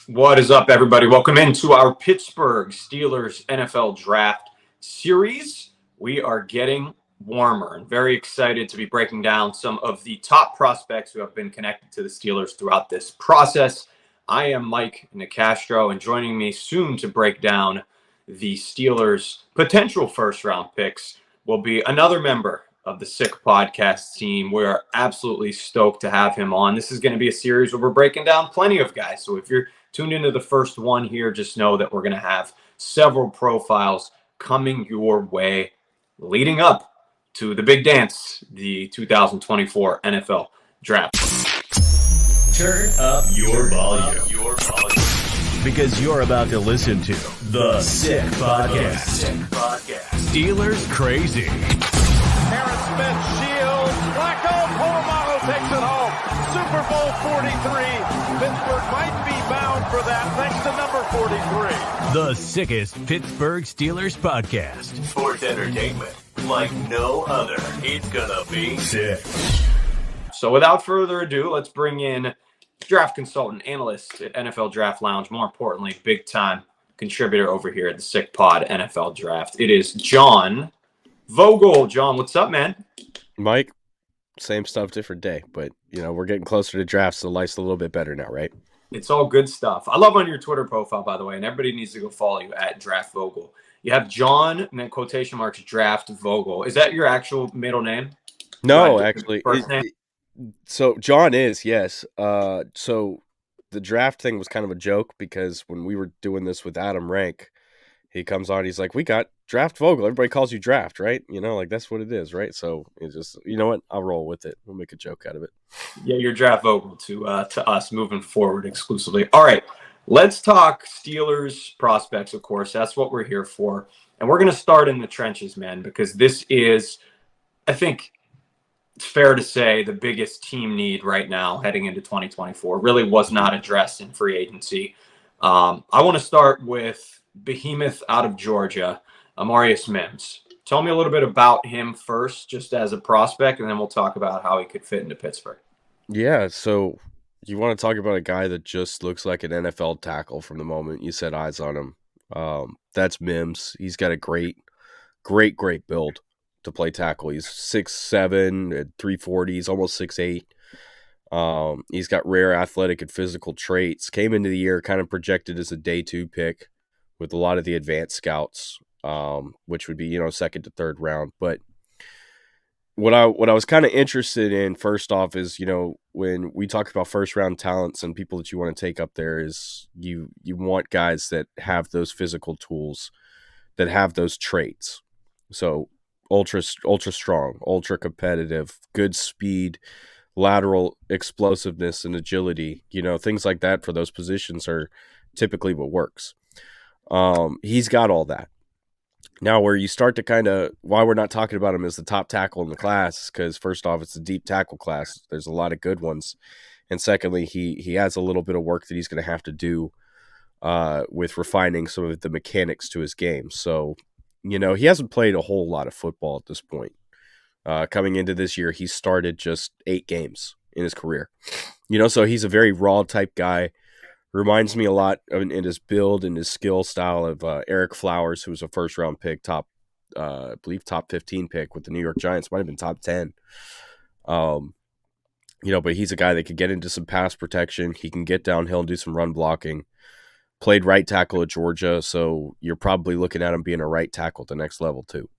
What is up, everybody? Welcome into our Pittsburgh Steelers NFL Draft Series. We are getting warmer and very excited to be breaking down some of the top prospects who have been connected to the Steelers throughout this process. I am Mike Nicastro, and joining me soon to break down the Steelers' potential first-round picks will be another member of the Sick Podcast team. We're absolutely stoked to have him on. This is going to be a series where we're breaking down plenty of guys. So if you're tuned into the first one here, just know that we're going to have several profiles coming your way leading up to the big dance, the 2024 NFL Draft. Turn up your volume. Because you're about to listen to The Sick Podcast. Steelers Crazy. Harris Smith shields. Flacco, Polamalu takes it home. Super Bowl 43. Pittsburgh might be bound for that thanks to number 43. The sickest Pittsburgh Steelers podcast. Sports entertainment like no other. It's gonna be sick. So without further ado, let's bring in draft consultant, analyst at NFL Draft Lounge, more importantly, big-time contributor over here at the Sick Pod NFL Draft. It is John Vogel. John, what's up, man? Mike, same stuff, different day. But, we're getting closer to drafts, so life's a little bit better now, right? It's all good stuff. I love on your Twitter profile, by the way, and everybody needs to go follow you at Draft Vogel. You have John, and then quotation marks, Draft Vogel. Is that your actual middle name? No, actually. First name? So John is, yes. So the draft thing was kind of a joke because when we were doing this with Adam Rank, he comes on, he's like, we got Draft Vogel. Everybody calls you Draft, right? That's what it is, right? So it's just, you know what? I'll roll with it. We'll make a joke out of it. Yeah, you're Draft Vogel to us moving forward exclusively. All right, let's talk Steelers prospects, of course. That's what we're here for. And we're going to start in the trenches, man, because this is, I think, it's fair to say the biggest team need right now heading into 2024 really was not addressed in free agency. I want to start with Behemoth out of Georgia, Amarius Mims. Tell me a little bit about him first, just as a prospect, and then we'll talk about how he could fit into Pittsburgh. Yeah, so you want to talk about a guy that just looks like an NFL tackle from the moment you set eyes on him. That's Mims. He's got a great build to play tackle. He's 6'7", at 340. He's almost 6'8". He's got rare athletic and physical traits. Came into the year kind of projected as a day 2 pick with a lot of the advanced scouts, which would be, second to third round. But what I was kind of interested in first off is, when we talk about first round talents and people that you want to take up there, is you want guys that have those physical tools, that have those traits. So ultra strong, ultra competitive, good speed, lateral explosiveness and agility, things like that for those positions are typically what works. He's got all that. Now where you start to kind of, why we're not talking about him as the top tackle in the class, because first off, it's a deep tackle class. There's a lot of good ones. And secondly, he has a little bit of work that he's going to have to do with refining some of the mechanics to his game. So, he hasn't played a whole lot of football at this point. Coming into this year, he started just 8 games in his career. So he's a very raw type guy. Reminds me a lot in his build and his skill style of Eric Flowers, who was a first-round pick, I believe top 15 pick with the New York Giants. Might have been top 10. But he's a guy that could get into some pass protection. He can get downhill and do some run blocking. Played right tackle at Georgia, so you're probably looking at him being a right tackle at the next level too.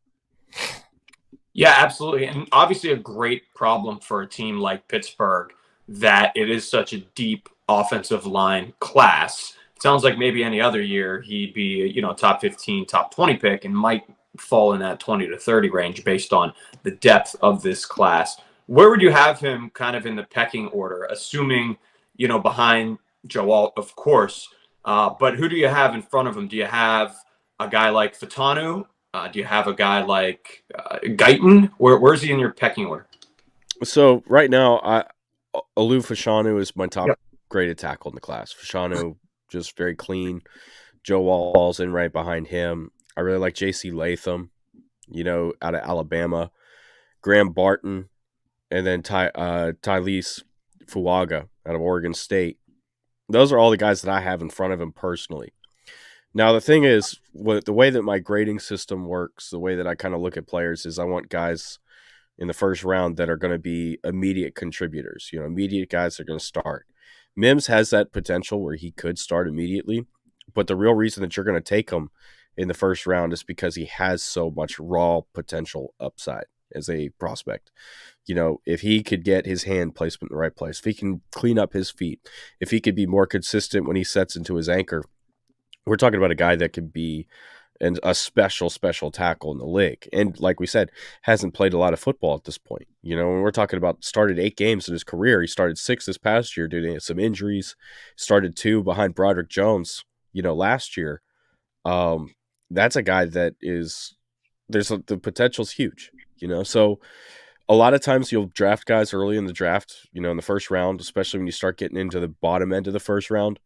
Yeah, absolutely. And obviously a great problem for a team like Pittsburgh that it is such a deep offensive line class. It sounds like maybe any other year he'd be, top 15, top 20 pick and might fall in that 20 to 30 range based on the depth of this class. Where would you have him kind of in the pecking order, assuming, behind Joe Alt, of course, but who do you have in front of him? Do you have a guy like Fatanu? Do you have a guy like Guyton? Where's he in your pecking order? So right now, Alu Fashanu is my top graded tackle in the class. Fashanu, just very clean. Joe Wall's in right behind him. I really like J.C. Latham, out of Alabama. Graham Barton, and then Tylese Fuaga out of Oregon State. Those are all the guys that I have in front of him personally. Now, the thing is, the way that my grading system works, the way that I kind of look at players is I want guys in the first round that are going to be immediate contributors, immediate guys that are going to start. Mims has that potential where he could start immediately, but the real reason that you're going to take him in the first round is because he has so much raw potential upside as a prospect. If he could get his hand placement in the right place, if he can clean up his feet, if he could be more consistent when he sets into his anchor, we're talking about a guy that could be a special tackle in the league. And like we said, hasn't played a lot of football at this point. When we're talking about started 8 games in his career, he started 6 this past year due to some injuries, started 2 behind Broderick Jones, last year. That's a guy that the potential's huge, so a lot of times you'll draft guys early in the draft, in the first round, especially when you start getting into the bottom end of the first round.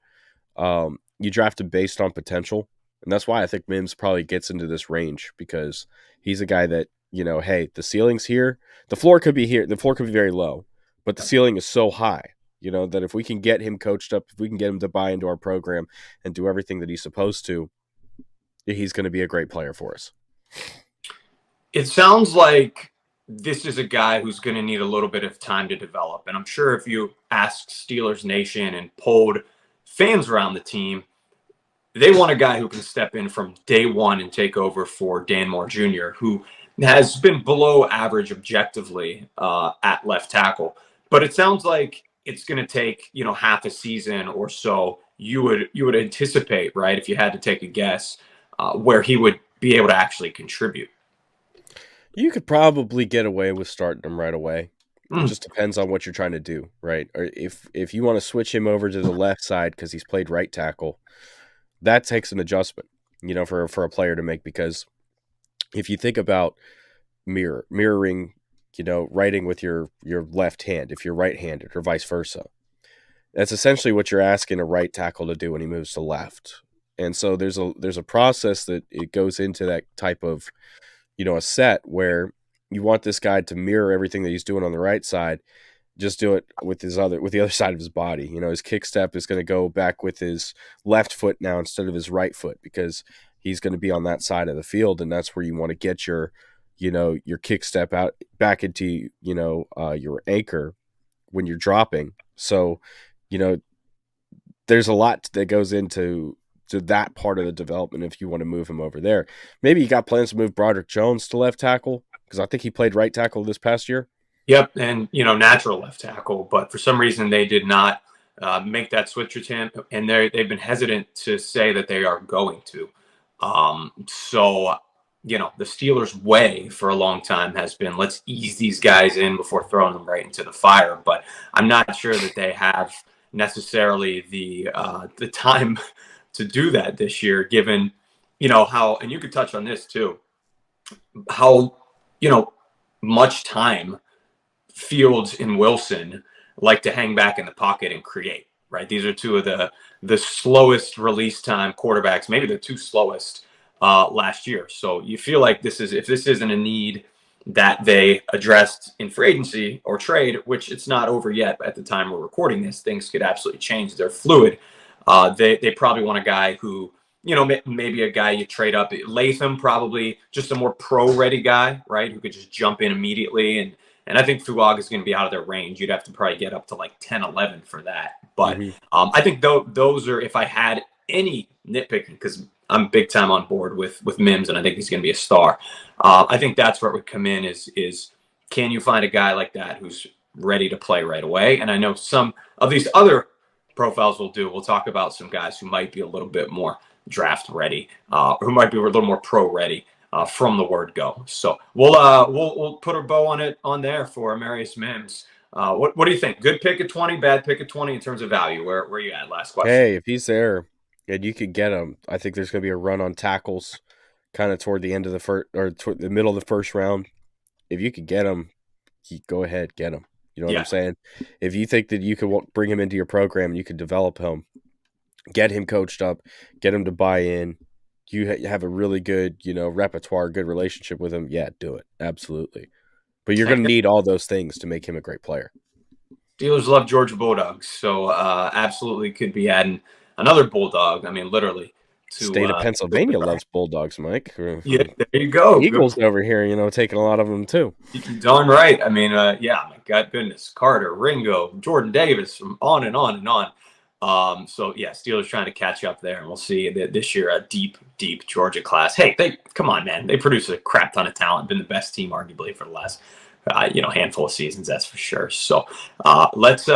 You draft him based on potential. And that's why I think Mims probably gets into this range, because he's a guy that, hey, the ceiling's here. The floor could be here. The floor could be very low, but the ceiling is so high, that if we can get him coached up, if we can get him to buy into our program and do everything that he's supposed to, he's going to be a great player for us. It sounds like this is a guy who's going to need a little bit of time to develop. And I'm sure if you asked Steelers Nation and polled fans around the team, they want a guy who can step in from day one and take over for Dan Moore Jr., who has been below average objectively at left tackle. But it sounds like it's going to take, half a season or so. You would anticipate, right, if you had to take a guess, where he would be able to actually contribute. You could probably get away with starting him right away. It just depends on what you're trying to do, right? Or if you want to switch him over to the left side because he's played right tackle, that takes an adjustment, for a player to make, because if you think about mirroring, writing with your left hand, if you're right-handed, or vice versa, that's essentially what you're asking a right tackle to do when he moves to left. And so there's a process that it goes into that type of, a set where you want this guy to mirror everything that he's doing on the right side. Just do it with the other side of his body. His kick step is going to go back with his left foot now instead of his right foot, because he's going to be on that side of the field, and that's where you want to get your kick step out back into your anchor when you're dropping. So there's a lot that goes into that part of the development if you want to move him over there. Maybe you got plans to move Broderick Jones to left tackle, because I think he played right tackle this past year. Yep, and natural left tackle, but for some reason they did not make that switch attempt, and they've been hesitant to say that they are going to. So the Steelers' way for a long time has been, let's ease these guys in before throwing them right into the fire. But I'm not sure that they have necessarily the time to do that this year, given how, and you could touch on this too, how much time Fields and Wilson like to hang back in the pocket and create, right? These are two of the slowest release time quarterbacks, maybe the 2 slowest last year. So you feel like if this isn't a need that they addressed in free agency or trade, which it's not over yet, but at the time we're recording this, things could absolutely change. They're fluid. They probably want a guy who, maybe a guy you trade up. Latham, probably just a more pro-ready guy, right, who could just jump in immediately. And I think Fugog is going to be out of their range. You'd have to probably get up to like 10, 11 for that. But I think those are, if I had any nitpicking, because I'm big time on board with Mims, and I think he's going to be a star. I think that's where it would come in is can you find a guy like that who's ready to play right away? And I know some of these other profiles we'll talk about some guys who might be a little bit more draft ready, who might be a little more pro ready. From the word go. So we'll put a bow on there for Amarius Mims. What do you think? Good pick at 20, bad pick at 20 in terms of value. Where are you at? Last question. Hey, if he's there and you could get him, I think there's going to be a run on tackles kind of toward the end of the first, or toward the middle of the first round. If you could get him, go ahead, get him. You know what I'm saying? If you think that you could bring him into your program and you could develop him, get him coached up, get him to buy in, you have a really good, repertoire, good relationship with him, do it. Absolutely. But you're going to need all those things to make him a great player. Steelers love Georgia Bulldogs, so absolutely could be adding another Bulldog. I mean, literally. State of Pennsylvania loves Bulldogs, Mike. Yeah, there you go. Eagles over here, taking a lot of them too. Darn right. I mean, yeah, my God, goodness. Carter, Ringo, Jordan Davis, on and on and on. So, yeah, Steelers trying to catch up there, and we'll see this year a deep Georgia class. Hey, come on, man. They produce a crap ton of talent, been the best team arguably for the last handful of seasons, that's for sure. So let's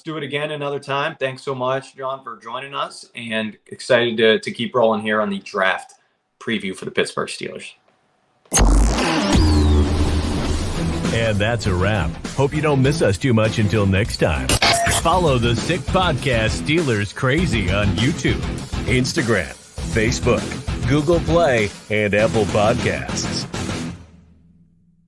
do it again another time. Thanks so much, John, for joining us, and excited to keep rolling here on the draft preview for the Pittsburgh Steelers. And that's a wrap. Hope you don't miss us too much until next time. Follow the Sick Podcast Steelers Crazy on YouTube, Instagram, Facebook, Google Play, and Apple Podcasts.